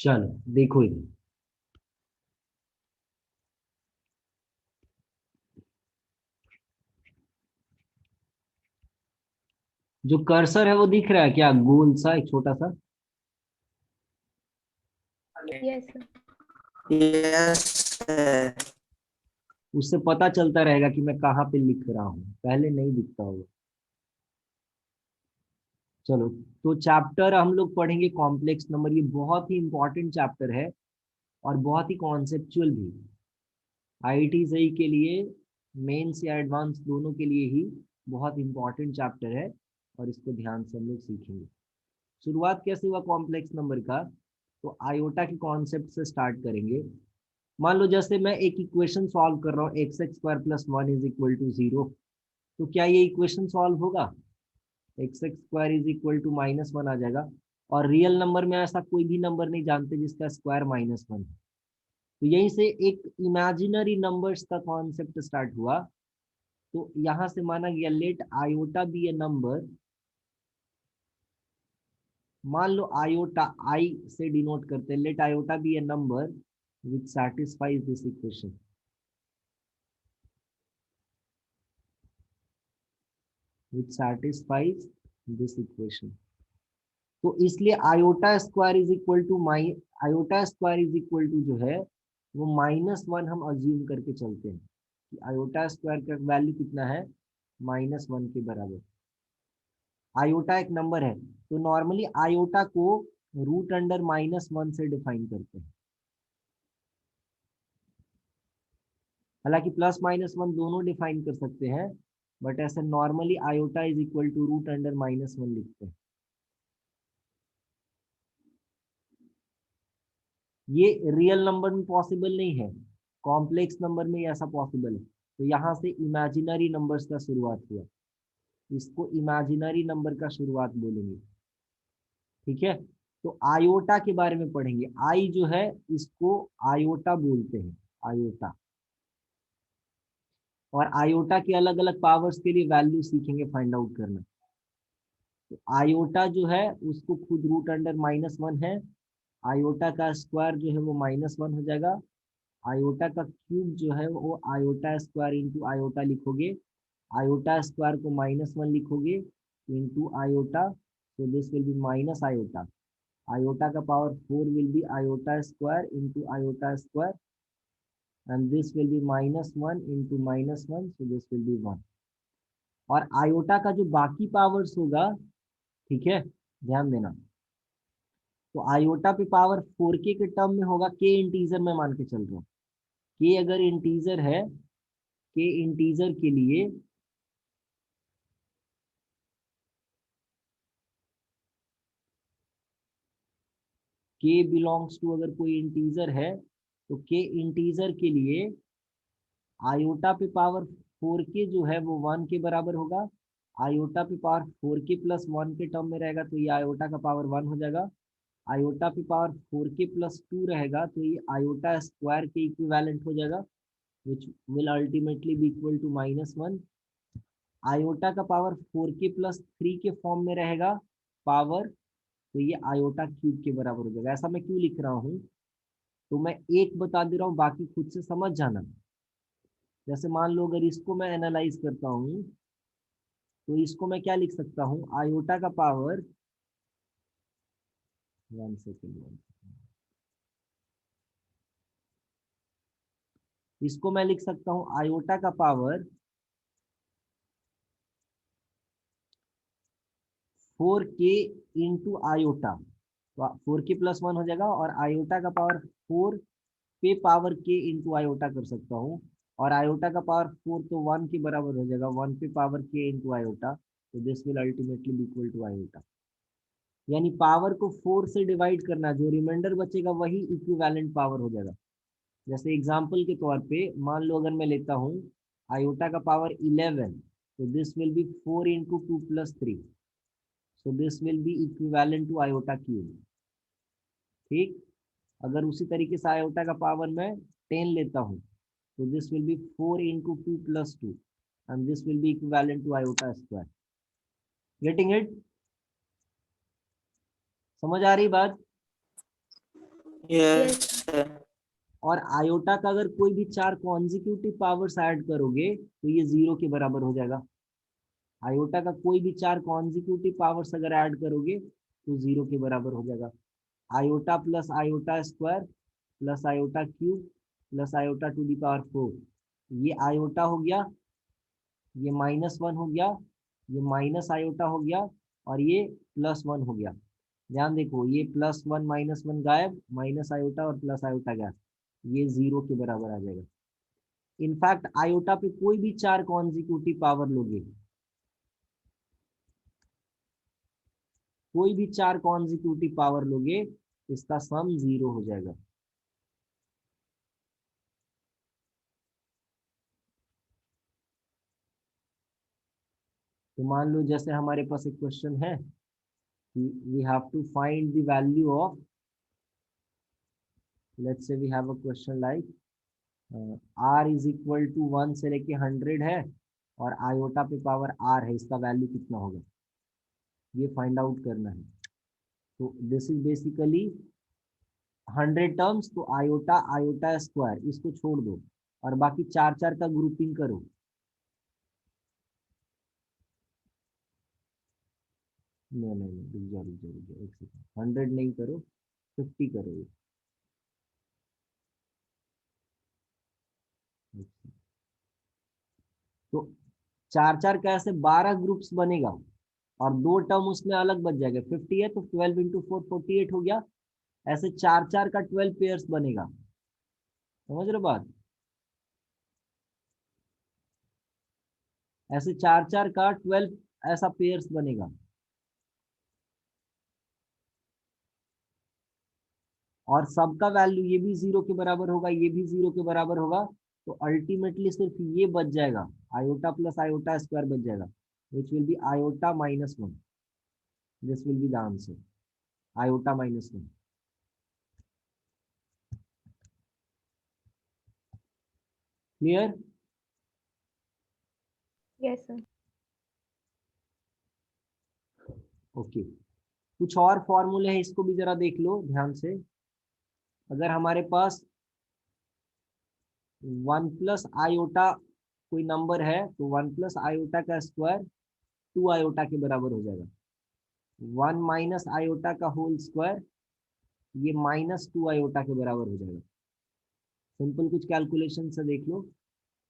चलो देखो इधर, जो कर्सर है वो दिख रहा है क्या, गोल सा एक छोटा सा? Yes sir. Yes sir. उससे पता चलता रहेगा कि मैं कहाँ पे लिख रहा हूँ, पहले नहीं दिखता होगा। चलो, तो चैप्टर हम लोग पढ़ेंगे कॉम्प्लेक्स नंबर। ये बहुत ही इंपॉर्टेंट चैप्टर है और बहुत ही कॉन्सेप्चुअल भी। आईआईटी जेईई के लिए, मेंस या एडवांस दोनों के लिए ही बहुत इंपॉर्टेंट चैप्टर है और इसको ध्यान से हम लोग सीखेंगे। शुरुआत कैसे हुआ कॉम्प्लेक्स नंबर का, तो आयोटा के कॉन्सेप्ट से स्टार्ट करेंगे। मान लो जैसे मैं एक इक्वेशन सॉल्व कर रहा हूँ, X X square plus one is equal to zero, तो क्या ये इक्वेशन सॉल्व होगा? X X square is equal to minus one आ जाएगा। और रियल नंबर में ऐसा कोई भी नंबर नहीं जानते जिसका स्क्वायर माइनस वन है। तो यहीं से एक इमेजिनरी नंबर्स का कॉन्सेप्ट स्टार्ट हुआ। तो यहां से माना गया let iota be a number. मान लो आयोटा आई से डिनोट करते हैं, let iota be a number which satisfies this equation. which satisfies this equation। तो इसलिए iota square is equal to iota square is equal to जो है वो माइनस वन हम अज्यूम करके चलते हैं कि आयोटा स्क्वायर का वैल्यू कितना है, माइनस वन के बराबर। आयोटा एक नंबर है, तो नॉर्मली आयोटा को रूट अंडर माइनस वन से डिफाइन करते हैं। हालांकि प्लस माइनस वन दोनों डिफाइन कर सकते हैं, बट ऐसे normally iota is equal to root under minus one लिखते हैं। ये रियल नंबर में पॉसिबल नहीं है, कॉम्प्लेक्स नंबर में ऐसा पॉसिबल है। तो यहाँ से इमेजिनरी नंबर्स का शुरुआत हुआ, इसको इमेजिनरी नंबर का शुरुआत बोलेंगे। ठीक है, तो आयोटा के बारे में पढ़ेंगे। आई जो है इसको आयोटा बोलते हैं, आयोटा। और आयोटा के अलग अलग पावर्स के लिए वैल्यू सीखेंगे फाइंड आउट करना। तो आयोटा जो है उसको खुद रूट अंडर माइनस वन है, आयोटा का स्क्वायर जो है वो माइनस वन हो जाएगा। आयोटा का क्यूब जो है वो आयोटा स्क्वायर इंटू आयोटा लिखोगे, आयोटा स्क्वायर को माइनस वन लिखोगे इंटू आयोटा, तो this will be minus iota. Iota का power four will be iota square into iota square, and this will be minus one into minus one, so this will be one. और iota का जो बाकी powers होगा, ठीक है, ध्यान देना, तो आयोटा पे पावर फोर के टर्म में होगा, के इंटीजर में मान के चल रहा हूँ। के अगर इंटीजर है, के इंटीजर के लिए के बिलोंग्स टू, अगर कोई इंटीजर है तो के इंटीजर के लिए आयोटा पे पावर फोर के जो है वो वन के बराबर होगा। आयोटा पे पावर फोर के प्लस वन के टर्म में रहेगा तो ये आयोटा का पावर वन हो जाएगा। आयोटा पे पावर फोर के प्लस टू रहेगा तो ये आयोटा स्क्वायर के इक्विवेलेंट हो जाएगा, which will ultimately be equal to minus one. Iota का पावर फोर के प्लस थ्री के फॉर्म में रहेगा पावर, तो ये आयोटा क्यूब के बराबर हो जाएगा। ऐसा मैं क्यों लिख रहा हूँ, तो मैं एक बता दे रहा हूँ, बाकी खुद से समझ जाना। जैसे मान लो अगर इसको मैं एनालाइज करता हूँ, तो इसको मैं क्या लिख सकता हूँ, आयोटा का पावर, वन सेकेंड, इसको मैं लिख सकता हूँ आयोटा का पावर फोर के इंटू आयोटा, तो फोर के प्लस वन हो जाएगा, और आयोटा का पावर फोर पे पावर के इंटू आयोटा कर सकता हूँ। और आयोटा का पावर फोर तो वन के बराबर हो जाएगा, वन पे पावर के इंटू आयोटा, तो this will ultimately be equal to iota. यानी पावर को फोर से डिवाइड करना, जो रिमाइंडर बचेगा वही इक्विवेलेंट पावर हो जाएगा। जैसे एग्जांपल के तौर पे मान लो अगर मैं लेता हूँ आयोटा का पावर 11, तो this will be four into two plus three, so this will be equivalent to iota cube. ठीक, अगर उसी तरीके से आयोटा का पावर मैं 10 लेता हूँ, तो this will be four into two plus two, and this will be equivalent to iota square. Getting it? समझ आ रही बात? Yes sir. और आयोटा का अगर कोई भी 4 कॉन्जिक्यूटिव पावर्स ऐड करोगे तो ये 0 के बराबर हो जाएगा। आयोटा का कोई भी 4 कॉन्जिक्यूटिव पावर्स अगर ऐड करोगे तो 0 के बराबर हो जाएगा। Iota plus iota square plus iota cube plus iota to the power 4, ये आयोटा हो गया, ये -1 हो गया, ये माइनस आयोटा हो गया, और ये +1 हो गया। ध्यान देखो, ये +1 -1 गायब, माइनस आयोटा और प्लस आयोटा गया, ये 0 के बराबर आ जाएगा। इनफैक्ट आयोटा पे कोई भी 4 कॉन्जिक्यूटिव पावर लोगे, कोई भी 4 कॉन्जिक्यूटिव पावर लोगे, इसका सम 0 हो जाएगा। तो मान लो जैसे हमारे पास एक क्वेश्चन है कि we have to find the value of, let's say we have a question like r is equal to 1 से लेके 100 है, और आयोटा पे पावर r है, इसका वैल्यू कितना होगा ये फाइंड आउट करना है। तो दिस इज बेसिकली 100 टर्म्स, तो आयोटा आयोटा स्क्वायर इसको छोड़ दो और बाकी 4 का ग्रुपिंग करो। नहीं नहीं नहीं, रुक जा एक सेकंड, 100 नहीं करो, 50 करो ये। तो 4 का ऐसे 12 ग्रुप्स बनेगा और 2 टर्म उसमें अलग बच जाएगा। 50 है तो 12 इंटू 4 48 हो गया। ऐसे 4 का 12 पेयर्स बनेगा। समझ रहे हो बात? ऐसे 4 का 12 ऐसा पेयर्स बनेगा। और सबका वैल्यू ये भी 0 के बराबर होगा, ये भी 0 के बराबर होगा। तो अल्टीमेटली सिर्फ ये बच जाएगा, आयोटा प्लस आयोटा स्क्वायर बच जाएगा, which will be iota -1। This will be the answer, iota -1। Clear? Yes sir. Okay, कुछ और फॉर्मूले हैं, इसको भी जरा देख लो ध्यान से। अगर हमारे पास 1 प्लस आयोटा कोई नंबर है तो 1 प्लस आयोटा का स्क्वायर 2 आयोटा के बराबर हो जाएगा। 1 माइनस आयोटा का होल स्क्वायर ये -2 आयोटा के बराबर हो जाएगा। सिंपल कुछ कैलकुलेशन से देख लो।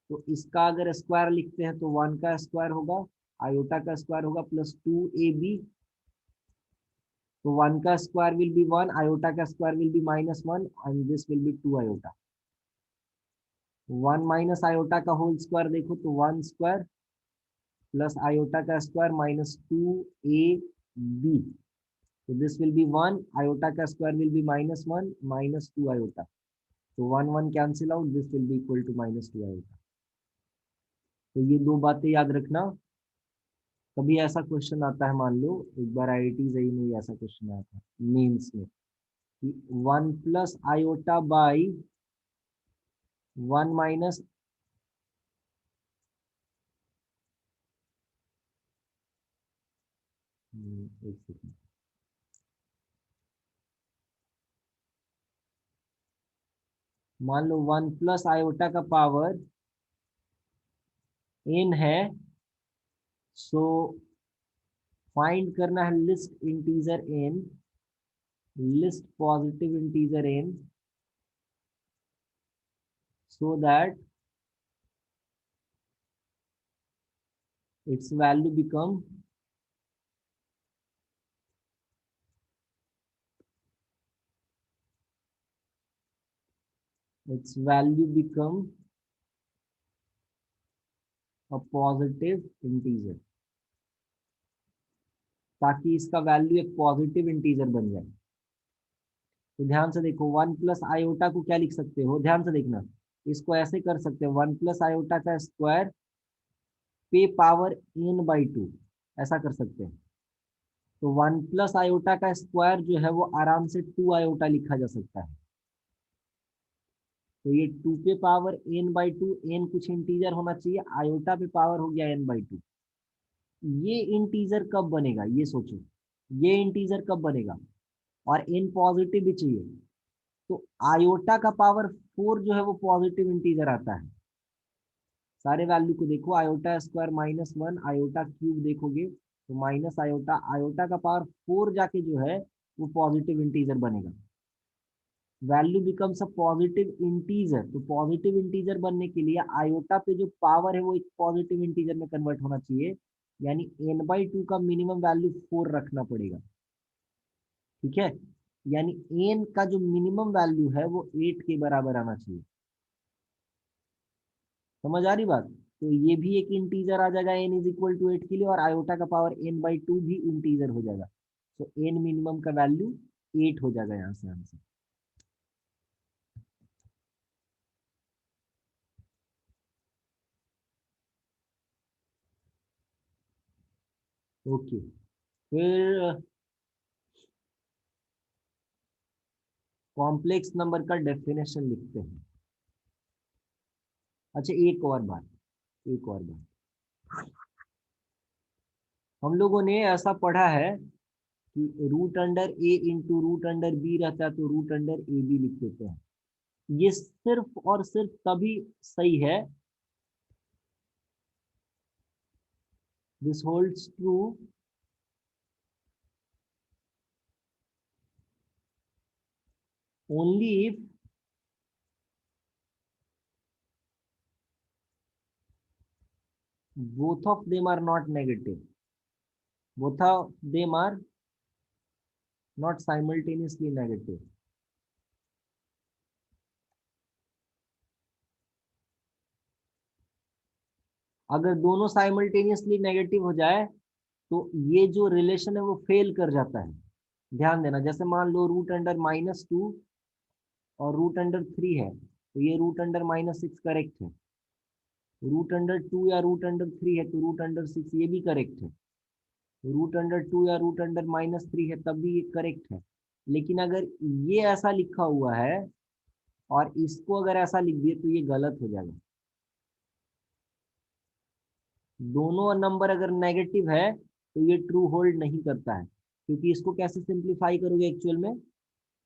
तो इसका अगर स्क्वायर लिखते हैं तो 1 का स्क्वायर होगा, आयोटा का स्क्वायर होगा प्लस 2ab। तो 1 का स्क्वायर विल बी 1, आयोटा का square will be -1 and this will be 2 iota. 1 minus iota का होल स्क्वायर देखो तो 1 स्क्वायर प्लस आयोटा का स्क्वायर -2ab। तो दिस विल बी 1, आयोटा का स्क्वायर विल बी -1 -2 आयोटा। तो 1 1 cancel out, this will be equal to -2 iota. तो ये दो बातें याद रखना। कभी ऐसा क्वेश्चन आता है, मान लो एक बार IIT जेईई में ऐसा क्वेश्चन आया था मेंस में कि 1 प्लस आयोटा बाई 1 माइनस, एक सेकंड, मान लो 1 प्लस आयोटा का पावर n है, सो फाइंड करना है list integer n, least positive integer n, so that its value become a positive integer, ताकि इसका वैल्यू एक पॉजिटिव इंटीजर बन जाए। तो ध्यान से देखो, 1 प्लस आयोटा को क्या लिख सकते हो, ध्यान से देखना, इसको ऐसे कर सकते हो 1 प्लस आयोटा का स्क्वायर पे पावर n/2, ऐसा कर सकते हैं। तो 1 प्लस आयोटा का स्क्वायर जो है वो आराम से 2 आयोटा लिखा जा सकता है। तो ये 2 पे पावर n/2, n कुछ इंटीजर होना चाहिए, आयोटा पे पावर हो गया n/2। ये इंटीजर कब बनेगा ये सोचो, ये इंटीजर कब बनेगा, और n पॉजिटिव भी चाहिए। तो आयोटा का पावर 4 जो है वो पॉजिटिव इंटीजर आता है। सारे वैल्यू को देखो, आयोटा स्क्वायर -1, आयोटा क्यूब देखोगे तो माइनस आयोटा, आयोटा का पावर 4 जाके जो है वो पॉजिटिव इंटीजर बनेगा। Value becomes a positive integer. तो पॉजिटिव इंटीजर बनने के लिए आयोटा पे जो पावर है वो एक पॉजिटिव इंटीजर में कन्वर्ट होना चाहिए, यानी n/2 का मिनिमम वैल्यू 4 रखना पड़ेगा। ठीक है, यानी n का जो मिनिमम वैल्यू है वो 8 के बराबर आना चाहिए। समझ आ रही बात? तो ये भी एक इंटीजर आ जाएगा n = 8 के लिए, और आयोटा का पावर n/2 भी इंटीजर हो जाएगा। तो n मिनिमम का वैल्यू 8 हो जाएगा यहाँ से आंसर। ओके, फिर कॉम्प्लेक्स नंबर का डेफिनेशन लिखते हैं। अच्छा, एक और बात हम लोगों ने ऐसा पढ़ा है कि रूट अंडर ए इंटू रूट अंडर बी रहता है, तो रूट अंडर ए बी लिख देते हैं। ये सिर्फ और सिर्फ तभी सही है, this holds true only if both of them are not negative, both of them are not simultaneously negative। अगर दोनों साइमल्टेनियसली नेगेटिव हो जाए तो ये जो रिलेशन है वो फेल कर जाता है। ध्यान देना, जैसे मान लो रूट अंडर -2 और रूट अंडर 3 है, तो ये रूट अंडर -6 करेक्ट है। रूट अंडर 2 या रूट अंडर 3 है तो रूट अंडर 6 ये भी करेक्ट है। रूट अंडर 2 या रूट अंडर -3 है तब भी ये करेक्ट है। लेकिन अगर ये ऐसा लिखा हुआ है और इसको अगर ऐसा लिख दिए तो ये गलत हो जाएगा। दोनों नंबर अगर नेगेटिव है तो ये ट्रू होल्ड नहीं करता है, क्योंकि इसको कैसे सिंप्लीफाई करोगे एक्चुअल में,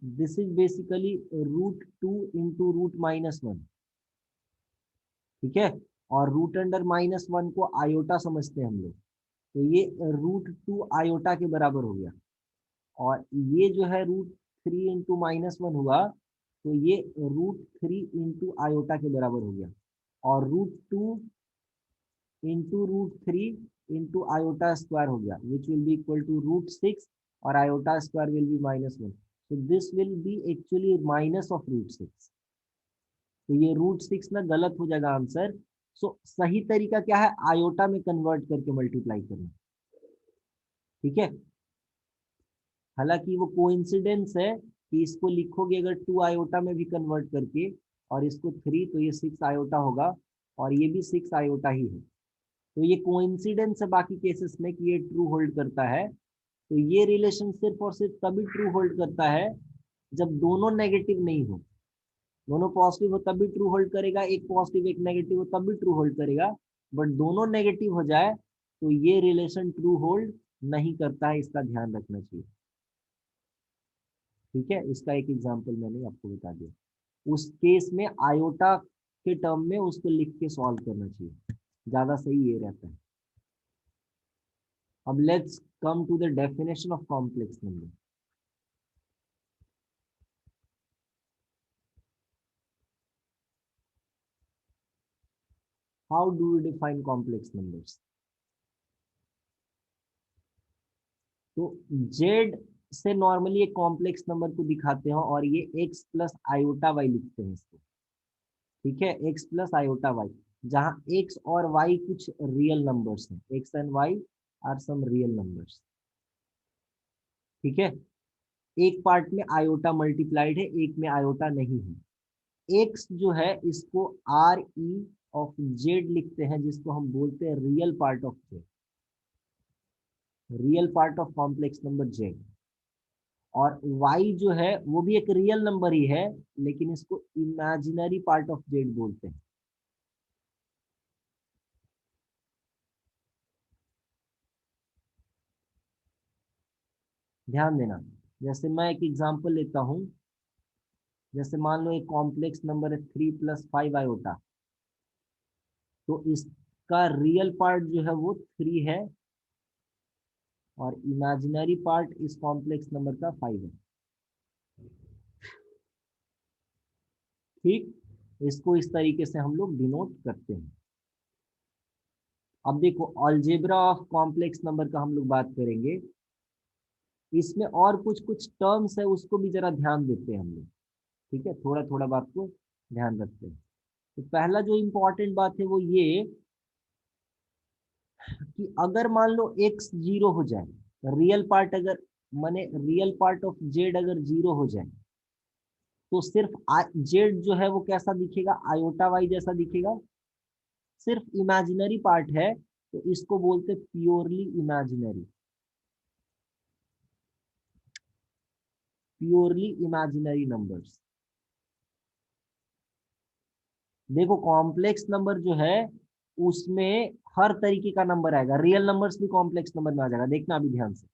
दिस इज बेसिकली √2 इंटू √-1। ठीक है, और रूट अंडर -1 को आयोटा समझते हैं हम लोग, तो ये √2 आयोटा के बराबर हो गया। और ये जो है √3 इंटू -1 हुआ, तो ये √3 इंटू आयोटा के बराबर हो गया। और √2 इंटू √3 इंटू आयोटा स्क्वायर हो गया, which will be equal to √6, और iota square will be -1। so this will be actually minus of √6। तो ये √6 ना गलत हो जाएगा आंसर। सो सही तरीका क्या है, आयोटा में कन्वर्ट करके मल्टीप्लाई करना। ठीक है, हालांकि वो कोइंसिडेंस है कि इसको लिखोगे अगर 2 आयोटा में भी कन्वर्ट करके और इसको 3, तो ये 6 आयोटा होगा, और ये भी 6 आयोटा ही है। तो ये कोइंसिडेंस है बाकी केसेस में कि ये ट्रू होल्ड करता है। तो ये रिलेशन सिर्फ और सिर्फ तभी ट्रू होल्ड करता है जब दोनों नेगेटिव नहीं हो। दोनों पॉजिटिव हो तब भी ट्रू होल्ड करेगा, एक पॉजिटिव एक नेगेटिव हो तब भी ट्रू होल्ड करेगा। बट दोनों नेगेटिव हो जाए तो ये रिलेशन ट्रू होल्ड नहीं करता है, इसका ध्यान रखना चाहिए। ठीक है, इसका एक एग्जांपल मैंने आपको बता दिया। उस केस में आयोटा के टर्म में उसको लिख के सॉल्व करना चाहिए, ज्यादा सही ये रहता है। अब let's come to the definition of complex number. How do you define complex numbers? तो जेड से नॉर्मली एक कॉम्प्लेक्स नंबर को दिखाते हैं और ये x प्लस आयोटा वाई लिखते हैं इसको। ठीक है, x प्लस आयोटा वाई, जहां x और y कुछ रियल नंबर्स हैं, x and y are some real numbers. ठीक है, एक पार्ट में आयोटा मल्टीप्लाइड है, एक में आयोटा नहीं है। x जो है इसको आर ई ऑफ जेड लिखते हैं, जिसको हम बोलते हैं real part of Z, real part of complex number Z. और y जो है वो भी एक रियल नंबर ही है, लेकिन इसको इमेजिनरी पार्ट ऑफ जेड बोलते हैं। ध्यान देना, जैसे मैं एक एग्जांपल लेता हूं, जैसे मान लो एक कॉम्प्लेक्स नंबर है 3 + 5 आयोटा, तो इसका रियल पार्ट जो है वो 3 है और इमेजिनरी पार्ट इस कॉम्प्लेक्स नंबर का 5 है। ठीक, इसको इस तरीके से हम लोग डिनोट करते हैं। अब देखो अलजेब्रा ऑफ कॉम्प्लेक्स नंबर का हम लोग बात करेंगे। इसमें और कुछ कुछ टर्म्स है, उसको भी जरा ध्यान देते हैं हम लोग। ठीक है, थोड़ा थोड़ा बात को ध्यान रखते हैं। तो पहला जो इम्पोर्टेंट बात है वो ये कि अगर मान लो x 0 हो जाए, रियल पार्ट अगर माने रियल पार्ट ऑफ जेड अगर 0 हो जाए, तो सिर्फ जेड जो है वो कैसा दिखेगा, आयोटा वाई जैसा दिखेगा। सिर्फ इमेजिनरी पार्ट है तो इसको बोलते purely imaginary, purely imaginary numbers. देखो कॉम्प्लेक्स नंबर जो है उसमें हर तरीके का नंबर आएगा, रियल नंबर्स भी कॉम्प्लेक्स नंबर में आ जाएगा, देखना अभी ध्यान से।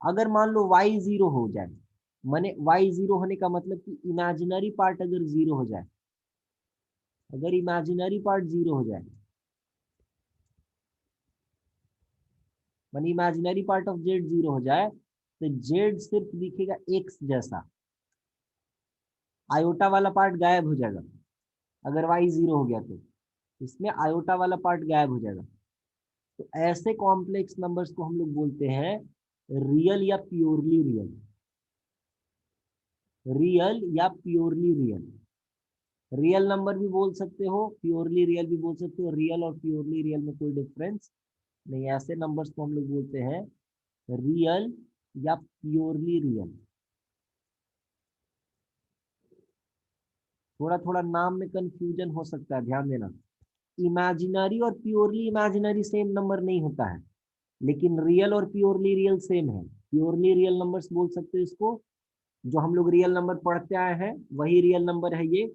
अगर मान लो y 0 हो जाए, माने y 0 होने का मतलब कि इमेजिनरी पार्ट अगर 0 हो जाए, अगर इमेजिनरी पार्ट 0 हो जाए, माने इमेजिनरी पार्ट ऑफ जेड 0 हो जाए, तो जेड सिर्फ दिखेगा x जैसा, आयोटा वाला पार्ट गायब हो जाएगा। अगर y 0 हो गया तो इसमें आयोटा वाला पार्ट गायब हो जाएगा। तो ऐसे कॉम्प्लेक्स नंबर्स को हम लोग बोलते हैं रियल या प्योरली रियल, रियल या प्योरली रियल। रियल नंबर भी बोल सकते हो, प्योरली रियल भी बोल सकते हो, रियल और प्योरली रियल में कोई डिफरेंस नहीं। ऐसे नंबर्स को हम लोग बोलते हैं रियल या प्योरली रियल। थोड़ा थोड़ा नाम में कंफ्यूजन हो सकता है, ध्यान देना। इमेजिनरी और प्योरली इमेजिनरी सेम नंबर नहीं होता है, लेकिन रियल और प्योरली रियल सेम है। प्योरली रियल नंबर्स बोल सकते हो इसको, जो हम लोग रियल नंबर पढ़ते आए हैं वही रियल नंबर है ये।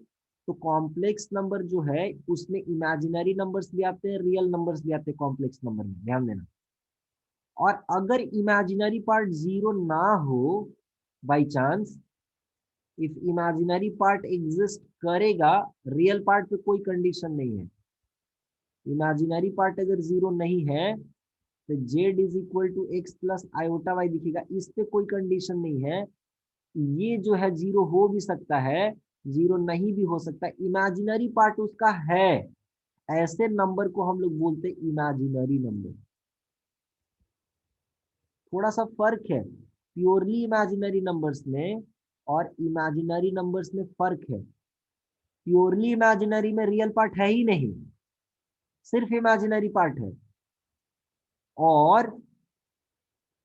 तो कॉम्प्लेक्स नंबर जो है उसमें इमेजिनरी नंबर्स भी आते हैं, रियल नंबर्स भी आते हैं कॉम्प्लेक्स नंबर में, ध्यान देना। और अगर इमेजिनरी पार्ट 0 ना हो, by chance if imaginary part exist करेगा, रियल पार्ट पे कोई कंडीशन नहीं है, इमेजिनरी पार्ट अगर 0 नहीं है तो z is equal to x plus iota y दिखेगा, इस पे कोई कंडीशन नहीं है। ये जो है 0 हो भी सकता है, 0 नहीं भी हो सकता, इमेजिनरी पार्ट उसका है। ऐसे नंबर को हम लोग बोलते हैं इमेजिनरी नंबर। थोड़ा सा फर्क है प्योरली इमेजिनरी नंबर्स में और इमेजिनरी नंबर्स में, फर्क है। प्योरली इमेजिनरी में रियल पार्ट है ही नहीं, सिर्फ इमेजिनरी पार्ट है। और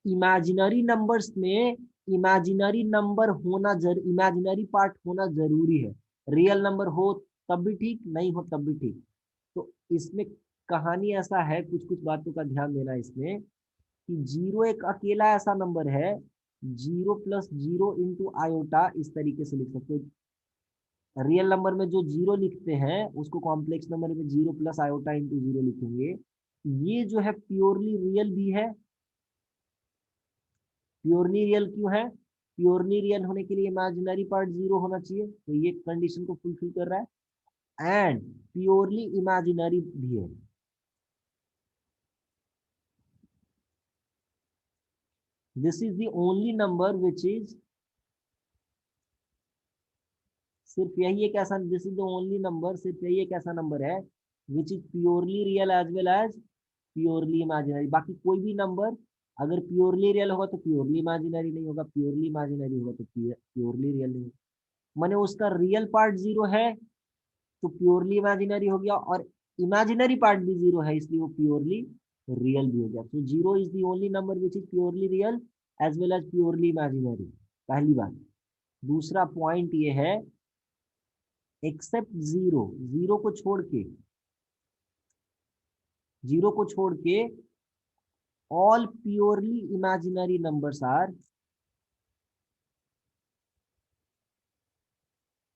इमेजिनरी नंबर्स में इमेजिनरी नंबर होना इमेजिनरी पार्ट होना जरूरी है। रियल नंबर हो तब भी ठीक, नहीं हो तब भी ठीक। तो इसमें कहानी ऐसा है, कुछ कुछ बातों का ध्यान देना इसमें, कि 0 एक अकेला ऐसा नंबर है, 0 + 0 × आयोटा इस तरीके से लिख सकते हो। रियल नंबर में जो 0 लिखते हैं उसको कॉम्प्लेक्स नंबर में 0 + आयोटा × 0 लिखेंगे। ये जो है प्योरली रियल भी है। प्योरली रियल क्यों है, प्योरली रियल होने के लिए इमेजिनरी पार्ट 0 होना चाहिए, तो ये कंडीशन को फुलफिल कर रहा है। एंड प्योरली इमेजिनरी भी है। This is the only number which is, सिर्फ यही एक ऐसा, this is the only number, सिर्फ यही एक ऐसा नंबर है which is purely real as well as purely imaginary. बाकी कोई भी नंबर अगर प्योरली रियल होगा तो प्योरली इमेजिनरी नहीं होगा, प्योरली इमेजिनरी होगा तो प्योरली रियल नहीं होगा। माने उसका रियल पार्ट 0 है तो प्योरली इमेजिनरी हो गया, और इमेजिनरी पार्ट भी 0 है इसलिए वो प्योरली रियल भी हो गया। तो 0 is the only number which is purely real as well as purely imaginary, पहली बात। दूसरा पॉइंट ये है, एक्सेप्ट 0, 0 को छोड़ के, 0 को छोड़ के all purely imaginary numbers are,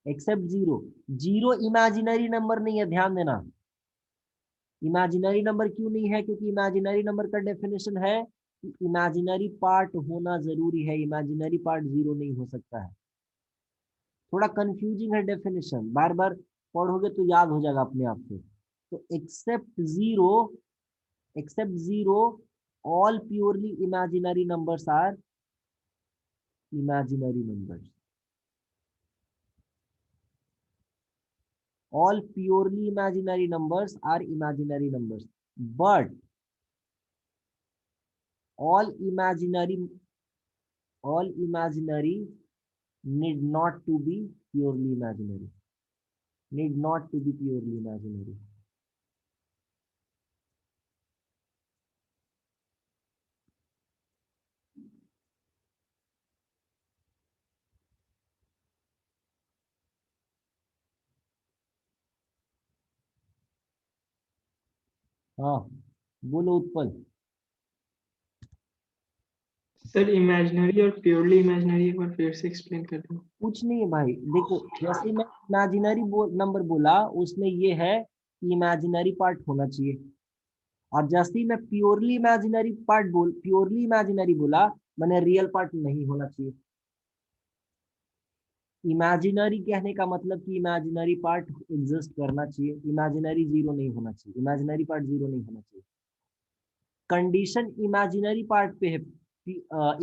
except 0, 0 imaginary number नहीं है, ध्यान देना। इमेजिनरी नंबर क्यों नहीं है, क्योंकि इमेजिनरी नंबर का डेफिनेशन है कि इमेजिनरी पार्ट होना जरूरी है, इमेजिनरी पार्ट 0 नहीं हो सकता है। थोड़ा कंफ्यूजिंग है डेफिनेशन, बार बार पढ़ोगे तो याद हो जाएगा अपने आप से। तो except zero all purely imaginary numbers are imaginary numbers. All purely imaginary numbers are imaginary numbers, but all imaginary need not to be purely imaginary, need not to be purely imaginary. हाँ, बोलो Utpal. Sir imaginary और purely imaginary एक बार फिर से explain कर दो। कुछ नहीं है भाई, देखो जैसे मैं इमेजिनरी नंबर बोला उसमें ये है कि इमेजिनरी पार्ट होना चाहिए, और जैसे ही मैं प्योरली इमेजिनरी बोला, मैंने रियल पार्ट नहीं होना चाहिए। इमेजिनरी कहने का मतलब कि इमेजिनरी पार्ट एग्जिस्ट करना चाहिए, इमेजिनरी जीरो नहीं होना चाहिए, इमेजिनरी पार्ट जीरो नहीं होना चाहिए। कंडीशन इमेजिनरी पार्ट पे है,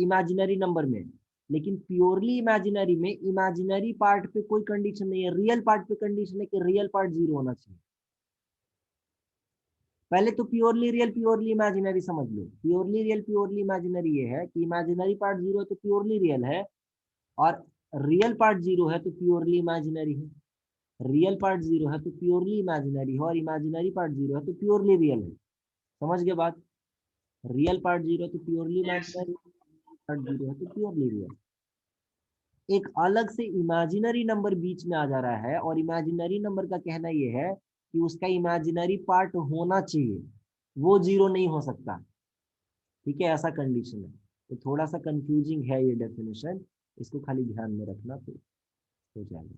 इमेजिनरी नंबर में, लेकिन प्योरली इमेजिनरी में इमेजिनरी पार्ट पे कोई कंडीशन नहीं है, रियल पार्ट पे कंडीशन है कि रियल पार्ट जीरो होना चाहिए। पहले तो प्योरली रियल प्योरली इमेजिनरी समझ लो। प्योरली रियल प्योरली इमेजिनरी ये है कि इमेजिनरी पार्ट जीरो है तो प्योरली रियल है, और रियल पार्ट जीरो है तो प्योरली इमेजिनरी है। रियल पार्ट जीरो है तो प्योरली इमेजिनरी है, और इमेजिनरी पार्ट जीरो है तो प्योरली रियल है। समझ गए बात? रियल पार्ट जीरो है तो प्योरली इमेजिनरी, पार्ट जीरो है तो प्योरली रियल। एक अलग से इमेजिनरी नंबर बीच में आ जा रहा है, और इमेजिनरी नंबर का कहना यह है कि उसका इमेजिनरी पार्ट होना चाहिए, वो जीरो नहीं हो सकता। ठीक है, ऐसा कंडीशन है। तो थोड़ा सा कंफ्यूजिंग है ये डेफिनेशन, इसको खाली ध्यान में रखना तो हो जाएगा।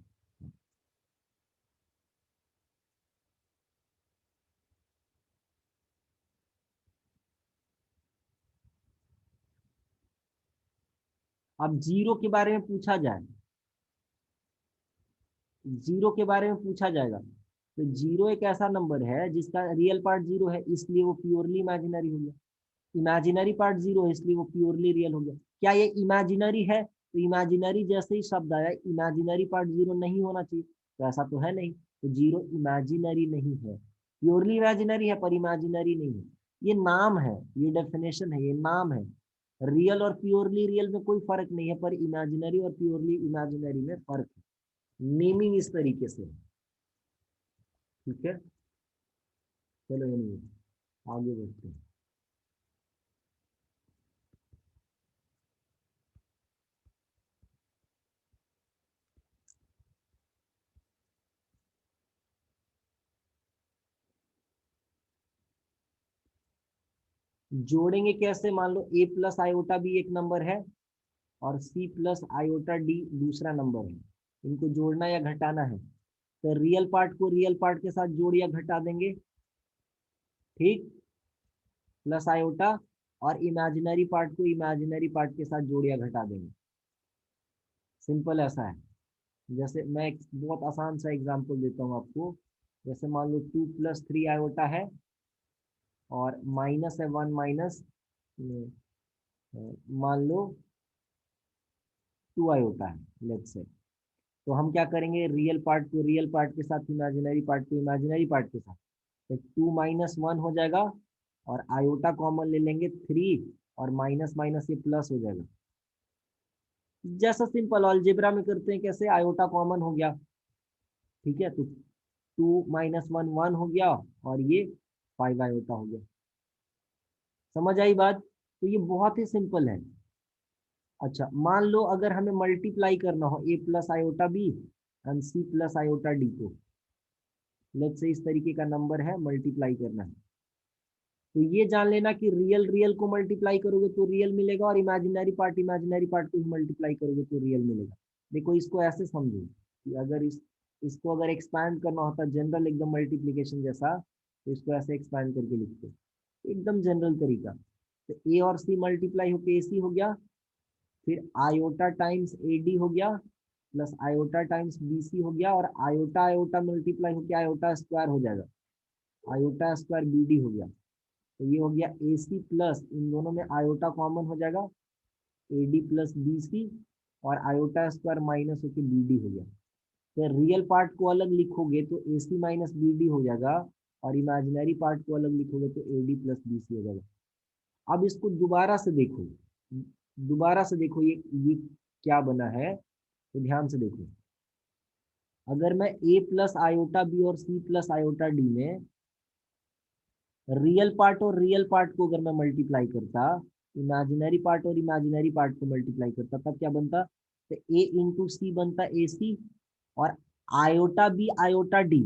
अब जीरो के बारे में पूछा जाए, जीरो के बारे में पूछा जाएगा, तो जीरो एक ऐसा नंबर है जिसका रियल पार्ट जीरो है, इसलिए वो प्योरली इमेजिनरी हो गया। इमेजिनरी पार्ट जीरो है इसलिए वो प्योरली रियल हो गया। क्या ये इमेजिनरी है? तो इमेजिनरी जैसे ही शब्द आया, इमेजिनरी पार्ट जीरो नहीं होना चाहिए, तो ऐसा तो है नहीं, तो जीरो इमेजिनरी नहीं है। प्योरली इमेजिनरी है पर इमेजिनरी नहीं है। ये नाम है, ये डेफिनेशन है, ये नाम है। रियल और प्योरली रियल में कोई फर्क नहीं है, पर इमेजिनरी और प्योरली इमेजिनरी में फर्क है। नेमिंग इस तरीके से है। ठीक है, चलो आगे बढ़ते हैं। जोड़ेंगे कैसे? मान लो a प्लस आयोटा भी एक नंबर है, और c प्लस आयोटा डी दूसरा नंबर है। इनको जोड़ना या घटाना है, तो रियल पार्ट को रियल पार्ट के साथ जोड़ या घटा देंगे, ठीक, प्लस आयोटा, और इमेजिनरी पार्ट को इमेजिनरी पार्ट के साथ जोड़ या घटा देंगे। सिंपल ऐसा है। जैसे मैं एक बहुत आसान सा एग्जांपल देता हूँ आपको। जैसे मान लो 2 + 3 आयोटा है, और माइनस है 1 माइनस, मान लो 2 आयोटा है, लेट्स से। तो हम क्या करेंगे, रियल पार्ट को रियल पार्ट के साथ, इमेजिनरी पार्ट को इमेजिनरी पार्ट के साथ, तो 2 - 1 हो जाएगा, और आयोटा कॉमन ले लेंगे 3, और माइनस माइनस ये प्लस हो जाएगा। जैसा सिंपल अलजेब्रा में करते हैं, कैसे आयोटा कॉमन हो गया, ठीक है, तो 2 - 1 1 हो गया, और ये 5 आयोटा हो गया। समझ आई बात? तो ये बहुत ही सिंपल है। अच्छा, मान लो अगर हमें मल्टीप्लाई करना हो a plus iota b and c plus iota d को, लेट्स से इस तरीके का नंबर है, मल्टीप्लाई करना है, तो ये जान लेना कि रियल रियल को मल्टीप्लाई करोगे तो रियल मिलेगा, और इमेजिनरी पार्ट को मल्टीप्लाई करोगे तो रियल मिलेगा। देखो इसको ऐसे समझो कि अगर इसको अगर एक्सपैंड करना होता जनरल एकदम मल्टीप्लीकेशन जैसा, तो इसको ऐसे एक्सपैंड करके लिखते, एकदम जनरल तरीका। तो ए और सी मल्टीप्लाई होके ए सी हो गया, फिर आयोटा टाइम्स ए डी हो गया, प्लस आयोटा टाइम्स BC हो गया, और आयोटा आयोटा मल्टीप्लाई होकर आयोटा स्क्वायर हो जाएगा, आयोटा स्क्वायर BD हो गया। तो ये हो गया AC प्लस, इन दोनों में आयोटा कॉमन हो जाएगा, AD प्लस BC, और आयोटा स्क्वायर माइनस होकर BD हो गया। तो रियल पार्ट को अलग लिखोगे तो AC माइनस BD हो जाएगा, और इमेजिनरी पार्ट को अलग लिखोगे तो AD प्लस BC हो जाएगा। अब इसको दोबारा से देखो, दोबारा से देखो ये क्या बना है, तो ध्यान से देखो। अगर मैं A प्लस आयोटा B और C प्लस आयोटा D में रियल पार्ट और रियल पार्ट को अगर मैं मल्टीप्लाई करता, इमेजिनरी पार्ट और इमेजिनरी पार्ट को मल्टीप्लाई करता, तब क्या बनता? तो A इंटू सी बनता AC, और iota B iota D,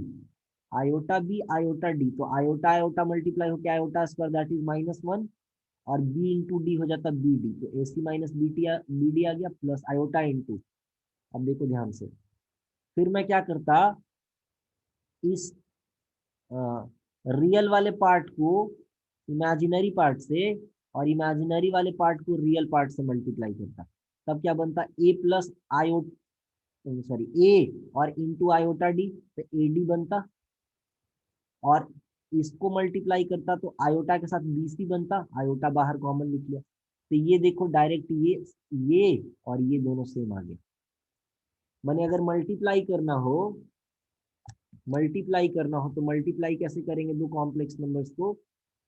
iota B iota D, तो आयोटा आयोटा मल्टीप्लाई होकर आयोटा स्क्वायर दैट इज -1, और B इंटू डी हो जाता BD, तो AC माइनस BD आ गया, प्लस आयोटा इंटू, अब देखो ध्यान से, फिर मैं क्या करता, इस रियल वाले पार्ट को इमेजिनरी पार्ट से, और इमेजिनरी वाले पार्ट को रियल पार्ट से मल्टीप्लाई करता, तब क्या बनता? A प्लस आयो सॉरी A और इंटू आयोटा D, तो AD बनता, और इसको मल्टीप्लाई करता तो आयोटा के साथ BC बनता, आयोटा बाहर कॉमन लिख लिया, तो ये देखो डायरेक्ट ये और ये दोनों सेम आ गए। माने अगर मल्टीप्लाई करना हो तो मल्टीप्लाई कैसे करेंगे दो कॉम्प्लेक्स नंबर्स को,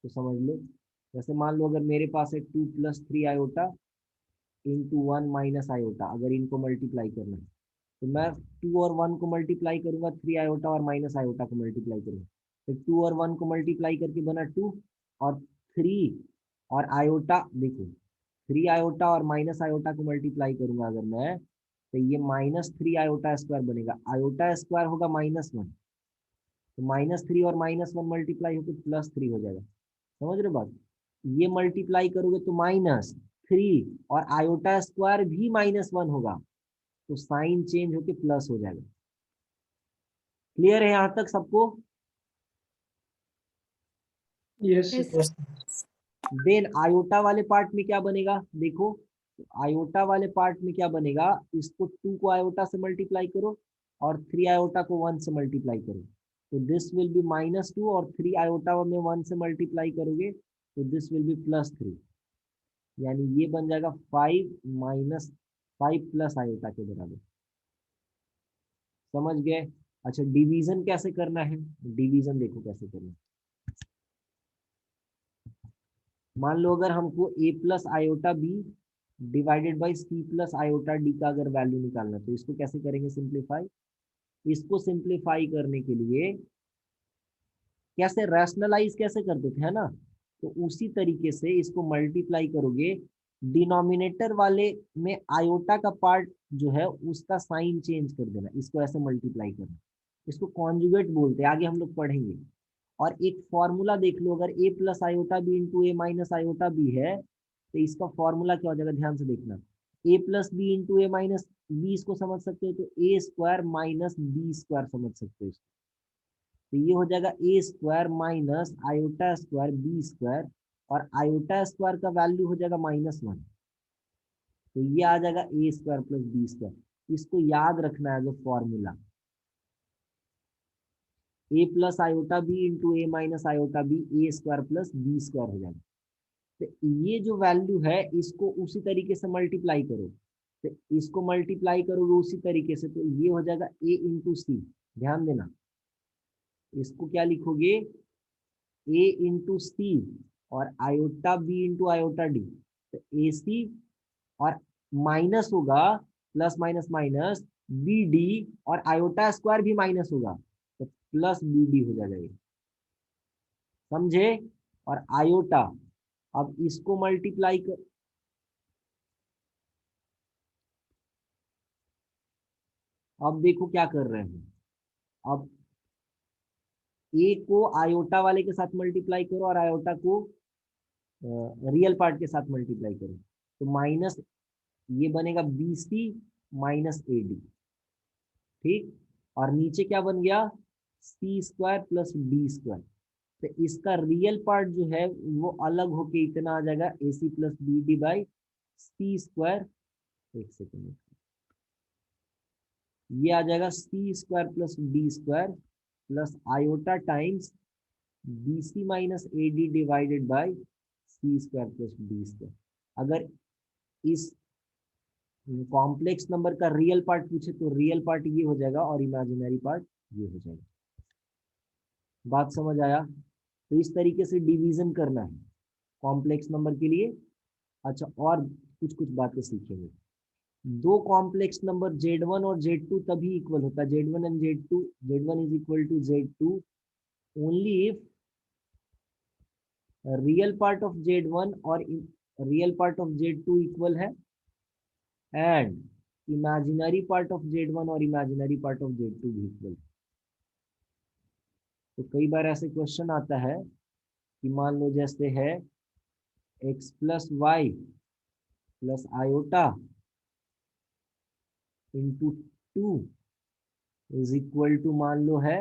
तो समझ लो, जैसे मान लो अगर मेरे पास है 2 plus 3 iota into 1 minus iota, अगर इनको मल्टीप्लाई करना है तो मैं 2 और 1 को मल्टीप्लाई करूंगा, 3 आयोटा और माइनस आयोटा को मल्टीप्लाई करूंगा, तो 2 और 1 को मल्टीप्लाई करके बना 2, और 3 और आयोटा, देखो 3 आयोटा और माइनस आयोटा को मल्टीप्लाई करूंगा अगर मैं, तो ये -3 आयोटा स्क्वायर बनेगा, आयोटा स्क्वायर होगा -1, तो -3 और -1 मल्टीप्लाई होकर +3 हो जाएगा। समझ रहे हो बात? ये मल्टीप्लाई करोगे तो -3, और आयोटा स्क्वायर भी -1 होगा, तो साइन चेंज होके प्लस हो जाएगा। क्लियर है यहां तक सबको? Yes, sir. Yes. Then iota वाले पार्ट में क्या बनेगा, देखो आयोटा वाले पार्ट में क्या बनेगा, इसको 2 को आयोटा से मल्टीप्लाई करो, और 3 आयोटा को 1 से मल्टीप्लाई करो, तो दिस विल बी -2, और 3 आयोटा में 1 से मल्टीप्लाई करोगे तो दिस विल बी +3, यानी ये बन जाएगा 5 प्लस आयोटा के बराबर। समझ गए? अच्छा, डिवीजन कैसे करना है, डिवीजन देखो कैसे करना है। मान लो अगर हमको A plus iota B divided by C plus iota D का अगर वैल्यू निकालना है, तो इसको कैसे करेंगे सिंप्लीफाई? इसको सिंप्लीफाई करने के लिए कैसे रैशनलाइज कैसे करते थे, है ना, तो उसी तरीके से इसको मल्टीप्लाई करोगे, डिनोमिनेटर वाले में आयोटा का पार्ट जो है उसका साइन चेंज कर देना, इसको ऐसे मल्टीप्लाई करना, इसको कॉन्जुगेट बोलते हैं, आगे हम लोग पढ़ेंगे। और एक फॉर्मूला देख लो, अगर A plus iota b into a minus iota b है, तो इसका फॉर्मूला क्या हो जाएगा, ध्यान से देखना, A plus b into a minus b, इसको समझ सकते हो तो A square minus B square समझ सकते हो इसको, तो ये हो जाएगा A square minus iota square B square, और आयोटा स्क्वायर का वैल्यू हो जाएगा -1, तो ये आ जाएगा A square plus B square. इसको याद रखना है जो formula, A plus iota b into a minus iota b, A square plus B square हो जाएगा। तो ये जो वैल्यू है इसको उसी तरीके से मल्टीप्लाई करो, तो इसको मल्टीप्लाई करोगे उसी तरीके से, तो ये हो जाएगा A इंटू सी, ध्यान देना, इसको क्या लिखोगे, A इंटू सी, और iota B into iota D, तो AC, और माइनस होगा, प्लस माइनस माइनस BD, और आयोटा स्क्वायर भी माइनस होगा, तो प्लस BD हो जाएगा ये, समझे? और आयोटा, अब इसको मल्टीप्लाई कर, अब देखो क्या कर रहे हैं, अब A को आयोटा वाले के साथ मल्टीप्लाई करो, और आयोटा को रियल पार्ट के साथ मल्टीप्लाई करो, तो माइनस ये बनेगा BC माइनस AD, ठीक, और नीचे क्या बन गया, C square plus D square, तो इसका रियल पार्ट जो है वो अलग होके इतना आ जाएगा AC plus BD by C square, एक सेकेंड, ये आ जाएगा C square plus D square plus iota times B C minus A D divided by C square plus D square. अगर इस कॉम्प्लेक्स नंबर का रियल पार्ट पूछे तो real part ये हो जाएगा और इमेजिनरी पार्ट ये हो जाएगा। बात समझ आया? तो इस तरीके से डिवीजन करना है कॉम्प्लेक्स नंबर के लिए। अच्छा, और कुछ कुछ बातें सीखेंगे। दो कॉम्प्लेक्स नंबर Z1 और Z2 तभी इक्वल होता है, Z1 and Z2, Z1 is equal to Z2 only if real part of Z1 और real part of Z2 equal है and imaginary part of Z1 और इमेजिनरी पार्ट ऑफ Z2 भी equal. तो कई बार ऐसे क्वेश्चन आता है कि मान लो जैसे है x plus y plus iota into 2 is equal to मान लो है